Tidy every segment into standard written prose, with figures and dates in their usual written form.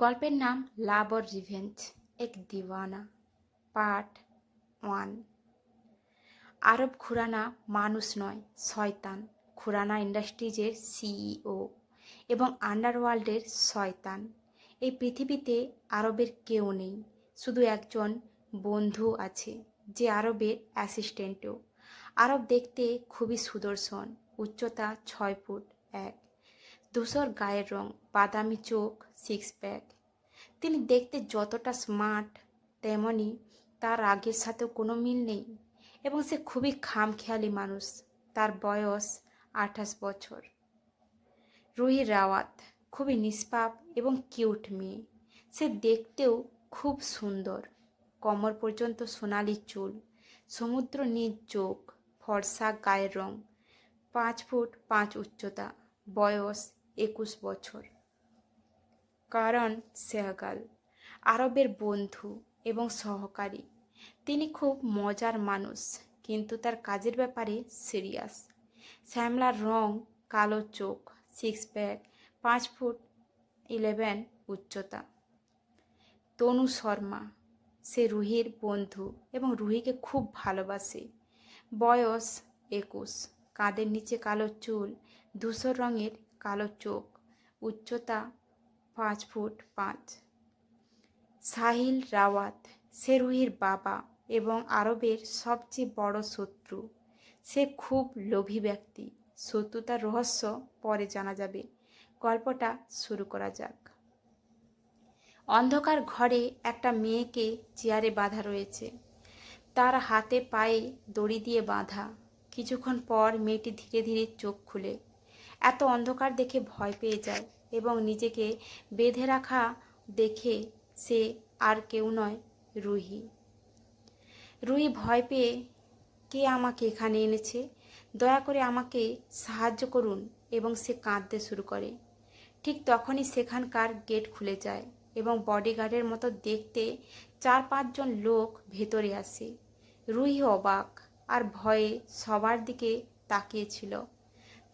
গল্পের নাম লাভ or revenge এক দিওয়ানা পার্ট 1। আরব খুরানা মানুষ নয়, শয়তান। খুরানা ইন্ডাস্ট্রিজের সিইও এবং আন্ডারওয়ার্ল্ডের শয়তান। এই পৃথিবীতে আরবের কেউ নেই, শুধু একজন বন্ধু আছে যে আরবের অ্যাসিস্ট্যান্টও। আরব দেখতে খুবই সুদর্শন, উচ্চতা 6 ফুট 1, ধূসর গায়ের রং, বাদামি চোখ, 6 প্যাক। তিনি দেখতে যতটা স্মার্ট তেমনি তার রাগের সাথেও কোনো মিল নেই এবং সে খুবই খামখেয়ালি মানুষ। তার বয়স 28 বছর। রুহি রাওয়াত খুবই নিষ্পাপ এবং কিউট মেয়ে। সে দেখতেও খুব সুন্দর, কোমর পর্যন্ত সোনালি চুল, সমুদ্র নীল চোখ, ফর্সা গায়ের রং, 5 ফুট 5 উচ্চতা, বয়স 21 বছর। কারণ সেহগাল আরবের বন্ধু এবং সহকারী। তিনি খুব মজার মানুষ, কিন্তু তার কাজের ব্যাপারে সিরিয়াস। শ্যামলার রং, কালো চোখ, 6 প্যাক, 5 ফুট 11 উচ্চতা। তনু শর্মা, সে রুহির বন্ধু এবং রুহিকে খুব ভালোবাসে। বয়স 21, কাঁধের নিচে কালো চুল, ধূসর রঙের কালো চোখ, উচ্চতা 5 ফুট 5। সাহিল রাওয়াত, সে রুহির বাবা এবং আরবের সবচেয়ে বড় শত্রু। সে খুব লোভী ব্যক্তি। শত্রুতার রহস্য পরে জানা যাবে। গল্পটা শুরু করা যাক। অন্ধকার ঘরে একটা মেয়েকে চেয়ারে বাঁধা রয়েছে, তার হাতে পায়ে দড়ি দিয়ে বাঁধা। কিছুক্ষণ পর মেয়েটি ধীরে ধীরে চোখ খুলে। এত অন্ধকার দেখে ভয় পেয়ে যায় এবং নিজেকে বেঁধে রাখা দেখে সে আর কেউ নয়, রুহি। রুহি ভয় পেয়ে, কে আমাকে এখানে এনেছে? দয়া করে আমাকে সাহায্য করুন। এবং সে কাঁদতে শুরু করে। ঠিক তখনই সেখানকার গেট খুলে যায় এবং বডিগার্ডের মতো দেখতে 4-5 জন লোক ভেতরে আসে। রুহি অবাক আর ভয়ে সবার দিকে তাকিয়েছিল।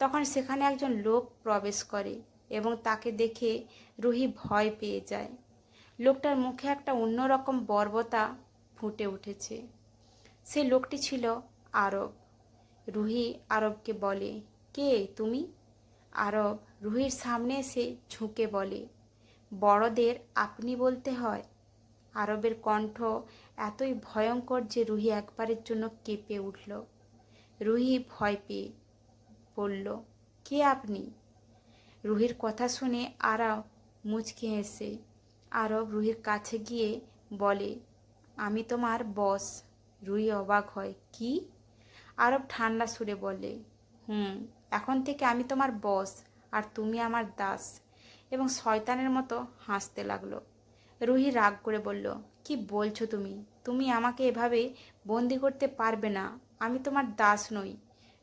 তখন সেখানে একজন লোক প্রবেশ করে এবং তাকে দেখে রুহি ভয় পেয়ে যায়। লোকটার মুখে একটা অন্যরকম বর্বরতা ফুটে উঠেছে। সে লোকটি ছিল আরব। রুহি আরবকে বলে, কে তুমি? আরব রুহির সামনে এসে ঝুঁকে বলে, বড়দের আপনি বলতে হয়। আরবের কণ্ঠ এতই ভয়ঙ্কর যে রুহি একবারের জন্য কেঁপে উঠল। রুহি ভয় পেয়ে বলল, কে আপনি? রুহির কথা শুনে আরব মুচকি হেসে আরব রুহির কাছে গিয়ে বলে, আমি তোমার বস। রুহি অবাক হয়, কি? আরব ঠান্ডা সুরে বলে, এখন থেকে আমি তোমার বস আর তুমি আমার দাস। এবং শয়তানের মতো হাসতে লাগলো। রুহি রাগ করে বলল, কি বলছো তুমি? তুমি আমাকে এভাবে বন্দি করতে পারবে না। আমি তোমার দাস নই।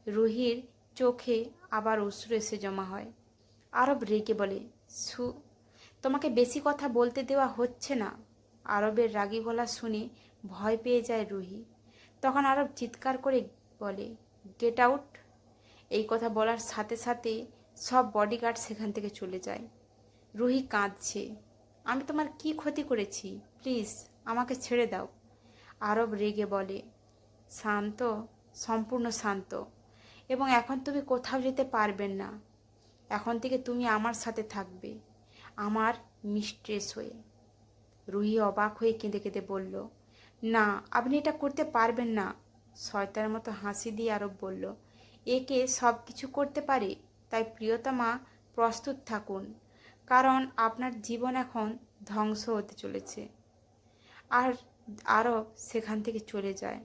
রুহির চোখে আবার অশ্রু এসে জমা হয়। আরব রেগে বলে, তোমাকে বেশি কথা বলতে দেওয়া হচ্ছে না। আরবের রাগী গলা শুনে ভয় পেয়ে যায় রুহি। তখন আরব চিৎকার করে বলে, গেট আউট। এই কথা বলার সাথে সাথে সব বডিগার্ড সেখান থেকে চলে যায়। রুহি কাঁদছে, আমি তোমার কি ক্ষতি করেছি? প্লিজ আমাকে ছেড়ে দাও। আরব রেগে বলে, শান্ত, সম্পূর্ণ শান্ত, এবং এখন তুমি কোথাও যেতে পারবেন না। এখন থেকে তুমি আমার সাথে থাকবে, আমার মিস্ট্রেস হয়ে। রুহি অবাক হয়ে কেঁদে কেঁদে বলল, না, আপনি এটা করতে পারবেন না। শয়তানের মতো হাসি দিয়ে আরব বলল, একে সব কিছু করতে পারে, তাই প্রিয়তমা প্রস্তুত থাকুন, কারণ আপনার জীবন এখন ধ্বংস হতে চলেছে। আর আরব সেখান থেকে চলে যায়।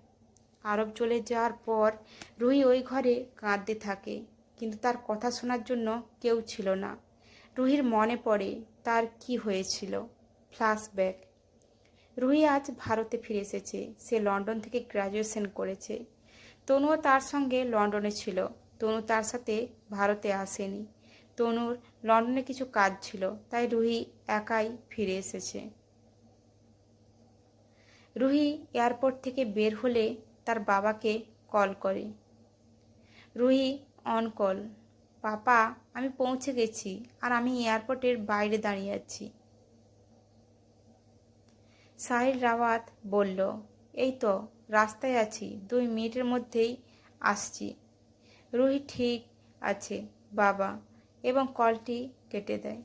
আরব চলে যাওয়ার পর রুহি ওই ঘরে কাঁদতে থাকে, কিন্তু তার কথা শোনার জন্য কেউ ছিল না। রুহির মনে পড়ে তার কি হয়েছিল। ফ্ল্যাশব্যাক। রুহি আজ ভারতে ফিরে এসেছে। সে লন্ডন থেকে গ্র্যাজুয়েশন করেছে। তনুও তার সঙ্গে লন্ডনে ছিল। তনু তার সাথে ভারতে আসেনি। তনুর লন্ডনে কিছু কাজ ছিল, তাই রুহি একাই ফিরে এসেছে। রুহি এয়ারপোর্ট থেকে বের হলে তার বাবাকে কল করে। রুহি অন কল, পাপা আমি পৌঁছে গেছি আর আমি এয়ারপোর্টের বাইরে দাঁড়িয়ে আছি। সাহিল রাওয়াত বলল, এই তো রাস্তায় আছি, 2 মিনিটের মধ্যেই আসছি। রুহি ঠিক আছে বাবা, এবং কলটি কেটে দেয়।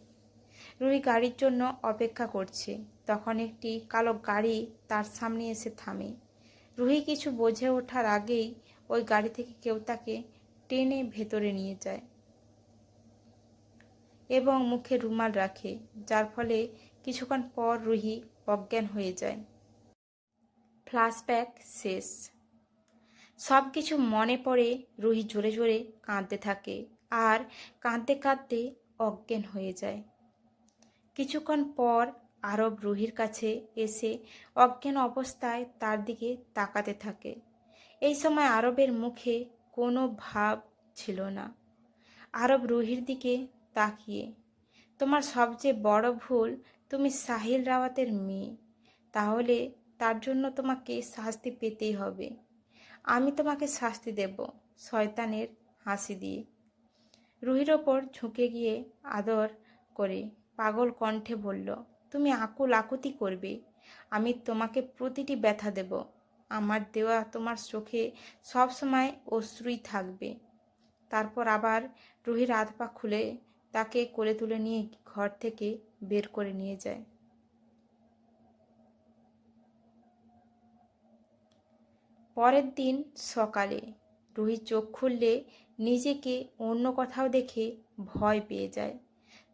রুহি গাড়ির জন্য অপেক্ষা করছে। তখন একটি কালো গাড়ি তার সামনে এসে থামে। রুহি কিছু বোঝে ওঠার আগেই ওই গাড়ি থেকে কেউ তাকে টেনে ভেতরে নিয়ে যায় এবং মুখে রুমাল রাখে, যার ফলে কিছুক্ষণ পর রুহি অজ্ঞান হয়ে যায়। ফ্ল্যাশব্যাক শেষ। সব কিছু মনে পড়ে। রুহি জোরে জোরে কাঁদতে থাকে আর কাঁদতে কাঁদতে অজ্ঞান হয়ে যায়। কিছুক্ষণ পর আরব রুহির কাছে এসে অজ্ঞান অবস্থায় তার দিকে তাকাতে থাকে। এই সময় আরবের মুখে কোনো ভাব ছিল না। আরব রুহির দিকে তাকিয়ে, তোমার সবচেয়ে বড় ভুল, তুমি সাহিল রাওয়াতের মেয়ে, তাহলে তার জন্য তোমাকে শাস্তি পেতেই হবে। আমি তোমাকে শাস্তি দেব, শয়তানের হাসি দিয়ে। রুহির ওপর ঝুঁকে গিয়ে আদর করে পাগল কণ্ঠে বলল, তুমি আকুল আকুতি করবে, আমি তোমাকে প্রতিটি ব্যথা দেব। আমার দেওয়া তোমার চোখে সবসময় অশ্রুই থাকবে। তারপর আবার রুহির হাত পা খুলে তাকে কোলে তুলে নিয়ে ঘর থেকে বের করে নিয়ে যায়। পরের দিন সকালে রুহি চোখ খুললে নিজেকে অন্য কোথাও দেখে ভয় পেয়ে যায়।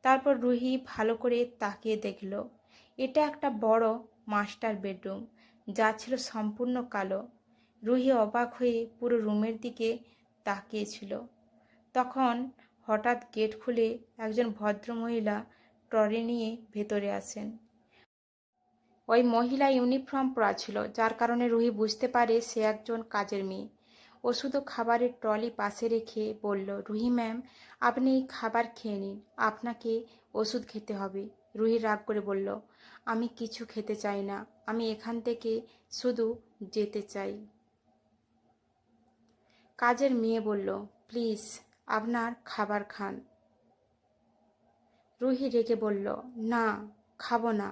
তারপর রুহি ভালো করে তাকিয়ে দেখল, এটা একটা বড় মাস্টার বেডরুম, যা ছিল সম্পূর্ণ কালো। রুহি অবাক হয়ে পুরো রুমের দিকে তাকিয়েছিল। তখন হঠাৎ গেট খুলে একজন ভদ্রমহিলা ট্রলি নিয়ে ভেতরে আসেন। ওই মহিলা ইউনিফর্ম পরা ছিল, যার কারণে রুহি বুঝতে পারে সে একজন কাজের মেয়ে। ও শুধু খাবারের ট্রলি পাশে রেখে বলল, রুহি ম্যাম, আপনি খাবার খেয়ে নিন, আপনাকে ওষুধ খেতে হবে। রুহি রাগ করে বলল, আমি কিছু খেতে চাই না, আমি এখান থেকে শুধু যেতে চাই। কাজের মেয়ে বলল, প্লিজ আপনার খাবার খান। রুহি রেগে বলল, না, খাবো না।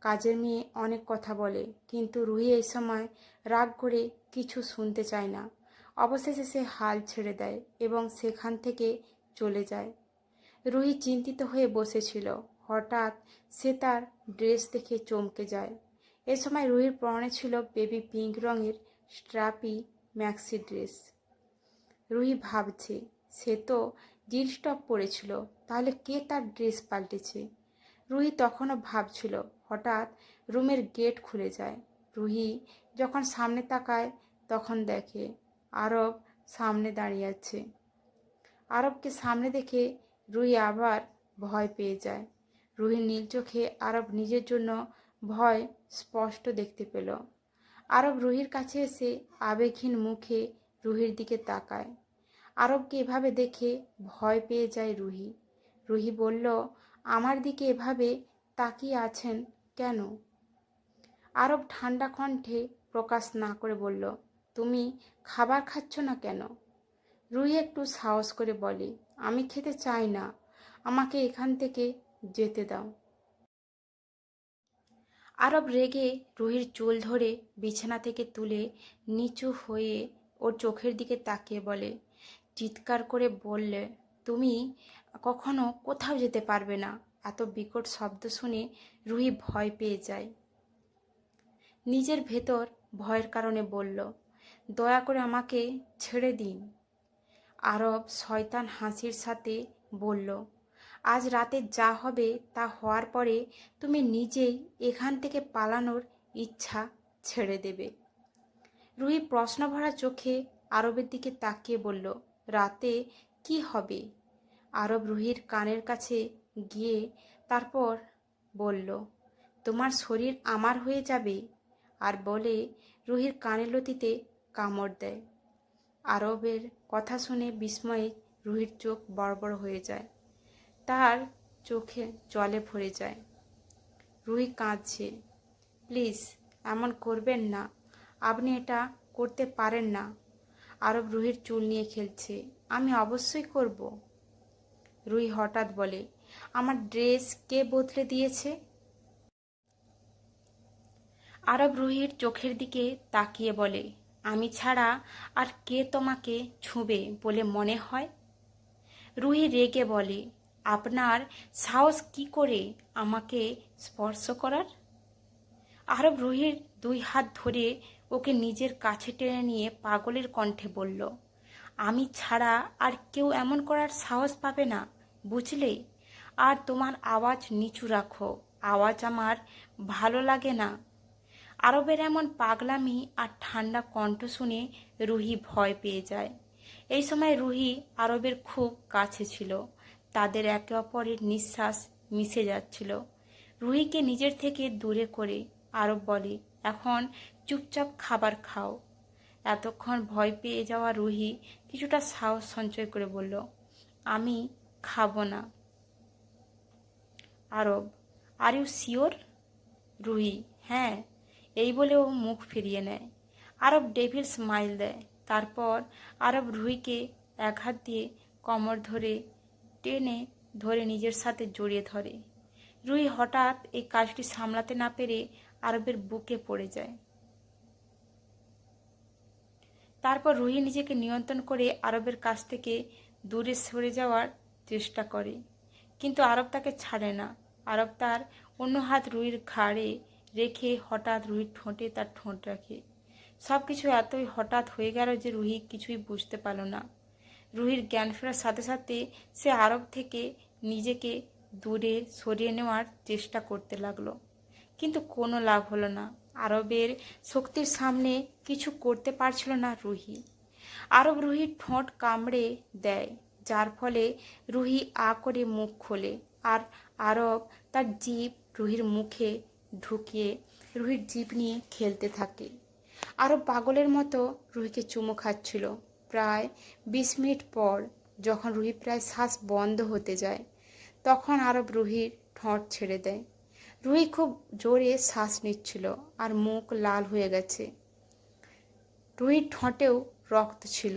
কাজের মেয়ে অনেক কথা বলে, কিন্তু রুহি এই সময় রাগ করে কিছু শুনতে চায় না। অবশেষে সে হাল ছেড়ে দেয় এবং সেখান থেকে চলে যায়। রুহি চিন্তিত হয়ে বসেছিল। হঠাৎ সে তার ড্রেস দেখে চমকে যায়। এ সময় রুহির পরনে ছিল বেবি পিঙ্ক রঙের স্ট্র্যাপি ম্যাক্সি ড্রেস। রুহি ভাবছে, সে তো জিন্স টপ পরেছিল, তাহলে কে তার ড্রেস পাল্টেছে? রুহি তখনও ভাবছিল। হঠাৎ রুমের গেট খুলে যায়। রুহি যখন সামনে তাকায় তখন দেখে আরব সামনে দাঁড়িয়ে আছে। আরবকে সামনে দেখে রুহি আবার ভয় পেয়ে যায়। রুহির নীল চোখে আরব নিজের জন্য ভয় স্পষ্ট দেখতে পেল। আরব রুহির কাছে এসে আবেগহীন মুখে রুহির দিকে তাকায়। আরবকে এভাবে দেখে ভয় পেয়ে যায় রুহি। রুহি বলল, আমার দিকে এভাবে তাকিয়ে আছেন কেন? আরব ঠান্ডা কণ্ঠে প্রকাশ না করে বলল, তুমি খাবার খাচ্ছ না কেন? রুহি একটু সাহস করে বলে, আমি খেতে চাই না, আমাকে এখান থেকে যেতে দাও। আরব রেগে রুহির চুল ধরে বিছানা থেকে তুলে নিচু হয়ে ওর চোখের দিকে তাকিয়ে বলে, চিৎকার করে বললে, তুমি কখনো কোথাও যেতে পারবে না। এত বিকট শব্দ শুনে রুহি ভয় পেয়ে যায়। নিজের ভেতর ভয়ের কারণে বলল, দয়া করে আমাকে ছেড়ে দিন। আরব শয়তান হাসির সাথে বলল, আজ রাতে যা হবে তা হওয়ার পরে তুমি নিজেই এখান থেকে পালানোর ইচ্ছা ছেড়ে দেবে। রুহি প্রশ্নভরা চোখে আরবের দিকে তাকিয়ে বলল, রাতে কি হবে? আরব রুহির কানের কাছে গিয়ে তারপর বলল, তোমার শরীর আমার হয়ে যাবে, আর বলে রুহির কানের লতিতে কামড় দেয়। আরবের কথা শুনে বিস্ময়ে রুহির চোখ বড় বড় হয়ে যায়। তার চোখে জলে ভরে যায়। রুহি কাঁদছে, প্লিজ এমন করবেন না, আপনি এটা করতে পারেন না। আরব রুহির চুল নিয়ে খেলছে, আমি অবশ্যই করব। রুহি হঠাৎ বলে, আমার ড্রেস কে বদলে দিয়েছে? আরব রুহির চোখের দিকে তাকিয়ে বলে, আমি ছাড়া আর কে তোমাকে ছুঁবে বলে মনে হয়? রুহি রেগে বলে, আপনার সাহস কি করে আমাকে স্পর্শ করার? আরব রুহির দুই হাত ধরে ওকে নিজের কাছে টেনে নিয়ে পাগলের কণ্ঠে বলল, আমি ছাড়া আর কেউ এমন করার সাহস পাবে না, বুঝলে? আর তোমার আওয়াজ নিচু রাখো, আওয়াজ আমার ভালো লাগে না। আরবের এমন পাগলামি আর ঠান্ডা কণ্ঠ শুনে রুহি ভয় পেয়ে যায়। এই সময় রুহি আরবের খুব কাছে ছিল, তাদের একে অপরের নিঃশ্বাস মিশে যাচ্ছিল। রুহিকে নিজের থেকে দূরে করে আরব বলে, এখন চুপচাপ খাবার খাও। এতক্ষণ ভয় পেয়ে যাওয়া রুহি কিছুটা সাহস সঞ্চয় করে বলল, আমি খাবো না। আরব, আর ইউ শিওর? রুহি, হ্যাঁ। এই বলে ও মুখ ফিরিয়ে নেয়। আরব ডেভিল স্মাইল দেয়। তারপর আরব রুহিকে এক হাত দিয়ে কোমর ধরে টেনে ধরে নিজের সাথে জড়িয়ে ধরে। রুহি হঠাৎ এই কাজটি সামলাতে না পেরে আরবের বুকে পড়ে যায়। তারপর রুহি নিজেকে নিয়ন্ত্রণ করে আরবের কাছ থেকে দূরে সরে যাওয়ার চেষ্টা করে, কিন্তু আরব তাকে ছাড়ে না। আরব তার অন্য হাত রুহির ঘাড়ে রেখে হঠাৎ রুহির ঠোঁটে তার ঠোঁট রাখে। সব কিছু এতই হঠাৎ হয়ে গেল যে রুহি কিছুই বুঝতে পারল না। রুহির জ্ঞান ফেরার সাথে সাথে সে আরব থেকে নিজেকে দূরে সরিয়ে নেওয়ার চেষ্টা করতে লাগলো, কিন্তু কোনো লাভ হলো না। আরবের শক্তির সামনে কিছু করতে পারছিল না রুহি। আরব রুহির ঠোঁট কামড়ে দেয়, যার ফলে রুহি আ করে মুখ খোলে, আর আরব তার জিভ রুহির মুখে ঢুকিয়ে রুহির জিভ নিয়ে খেলতে থাকে। আরব পাগলের মতো রুহিকে চুমু খাচ্ছিল। প্রায় 20 মিনিট পর যখন রুহি প্রায় শ্বাস বন্ধ হতে যায়, তখন আরব রুহির ঠোঁট ছেড়ে দেয়। রুহি খুব জোরে শ্বাস নিচ্ছিল আর মুখ লাল হয়ে গেছে। রুহির ঠোঁটেও রক্ত ছিল।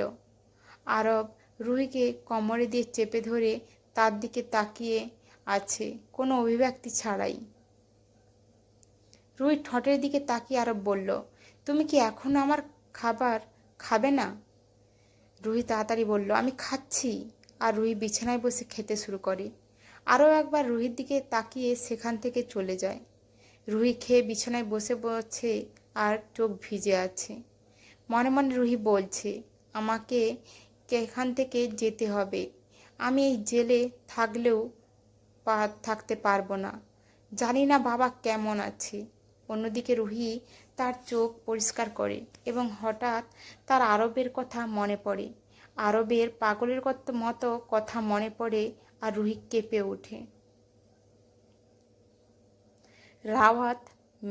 আরব রুহিকে কোমরে দিয়ে চেপে ধরে তার দিকে তাকিয়ে আছে, কোনো অভিব্যক্তি ছাড়াই। রুহির ঠোঁটের দিকে তাকিয়ে আরব বলল, তুমি কি এখনো আমার খাবার খাবে না? রুহি তাড়াতাড়ি বলল, আমি খাচ্ছি। আর রুহি বিছানায় বসে খেতে শুরু করে। আরও একবার রুহির দিকে তাকিয়ে সেখান থেকে চলে যায়। রুহি খেয়ে বিছানায় বসে পড়ছে আর চোখ ভিজে আছে। মনে মনে রুহি বলছে, আমাকে এখান থেকে যেতে হবে। আমি এই জেলে থাকলেও থাকতে পারবো না। জানি না বাবা কেমন আছে। অন্যদিকে রুহি তার চোখ পরিষ্কার করে এবং হঠাৎ তার আরবের কথা মনে পড়ে। আরবের পাগলের মতো কথা মনে পড়ে আর রুহি কেঁপে ওঠে। রাওয়াত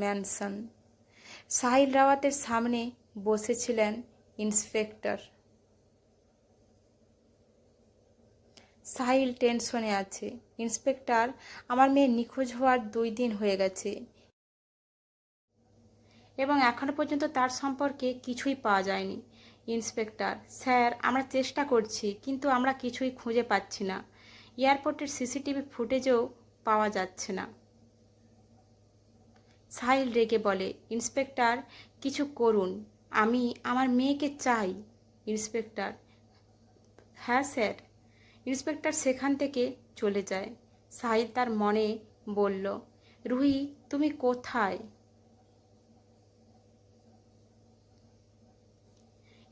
ম্যানসন। সাহিল রাওয়াতের সামনে বসেছিলেন ইন্সপেক্টর। সাহিল টেনশনে আছে। ইন্সপেক্টর, আমার মেয়ে নিখোঁজ হওয়ার 2 দিন হয়ে গেছে এবং এখনো পর্যন্ত তার সম্পর্কে কিছুই পাওয়া যায়নি। ইন্সপেক্টর স্যার, আমরা চেষ্টা করছি, কিন্তু আমরা কিছুই খুঁজে পাচ্ছি না। এয়ারপোর্টের সিসিটিভি ফুটেজও পাওয়া যাচ্ছে না। সাহিল রেগে বলে, ইন্সপেক্টর কিছু করুন, আমি আমার মেয়েকে চাই। ইন্সপেক্টর, হ্যাঁ স্যার। ইন্সপেক্টর সেখান থেকে চলে যায়। সাহিল তার মনে বলল, রুহি তুমি কোথায়?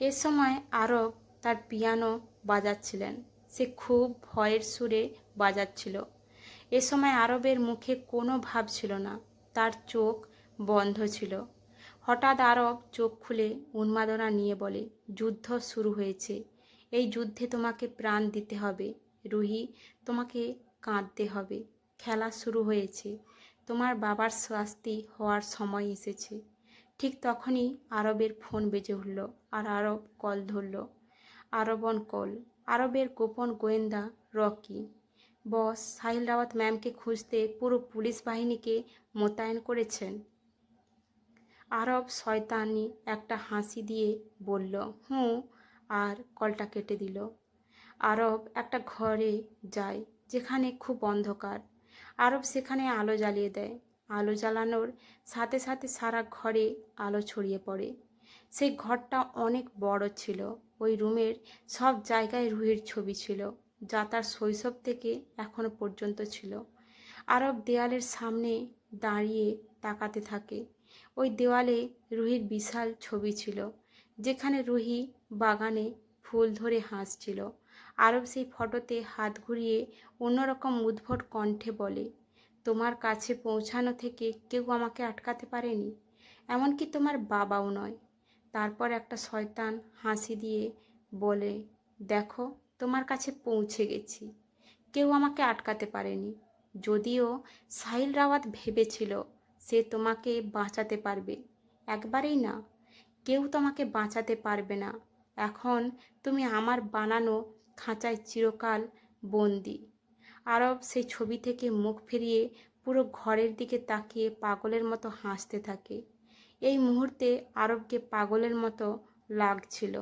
এ সময় আরব তার পিয়ানো বাজাচ্ছিলেন। সে খুব ভয়ের সুরে বাজাচ্ছিল। এ সময় আরবের মুখে কোনো ভাব ছিল না, তার চোখ বন্ধ ছিল। হঠাৎ আরব চোখ খুলে উন্মাদনা নিয়ে বলে, যুদ্ধ শুরু হয়েছে। এই যুদ্ধে তোমাকে প্রাণ দিতে হবে রুহি, তোমাকে কাঁদতে হবে। খেলা শুরু হয়েছে। তোমার বাবার শাস্তি হওয়ার সময় এসেছে। ঠিক তখনই আরবের ফোন বেজে উঠল আর আরব কল ধরল। Urban call. আরবের গোপন গোয়েন্দা রকি। বস, সাহিল রাওয়াত ম্যামকে খুঁজতে পুরো পুলিশ বাহিনীকে মোতায়েন করেছেন। আরব শয়তানি একটা হাসি দিয়ে বলল, হুঁ, আর কলটা কেটে দিল। আরব একটা ঘরে যায় যেখানে খুব অন্ধকার। আরব সেখানে আলো জ্বালিয়ে দেয়। আলো জ্বালানোর সাথে সাথে সারা ঘরে আলো ছড়িয়ে পড়ে। সেই ঘরটা অনেক বড় ছিল। ওই রুমের সব জায়গায় রুহির ছবি ছিল, যা তার শৈশব থেকে এখনো পর্যন্ত ছিল। আরব দেয়ালের সামনে দাঁড়িয়ে তাকাতে থাকে। ওই দেওয়ালে রুহির বিশাল ছবি ছিল, যেখানে রুহি বাগানে ফুল ধরে হাসছিল। আরব সেই ফটোতে হাত ঘুরিয়ে অন্যরকম উদ্ভট কণ্ঠে বলে, তোমার কাছে পৌঁছানো থেকে কেউ আমাকে আটকাতে পারেনি, এমনকি তোমার বাবাও নয়। তারপর একটা শয়তান হাসি দিয়ে বলে, দেখো তোমার কাছে পৌঁছে গেছি, কেউ আমাকে আটকাতে পারেনি। যদিও সাহিল রাওয়াত ভেবেছিল সে তোমাকে বাঁচাতে পারবে, একবারেই না, কেউ তোমাকে বাঁচাতে পারবে না। এখন তুমি আমার বানানো খাঁচায় চিরকাল বন্দি। আরব সেই ছবি থেকে মুখ ফিরিয়ে পুরো ঘরের দিকে তাকিয়ে পাগলের মতো হাসতে থাকে। এই মুহূর্তে আরবকে পাগলের মতো লাগছিল।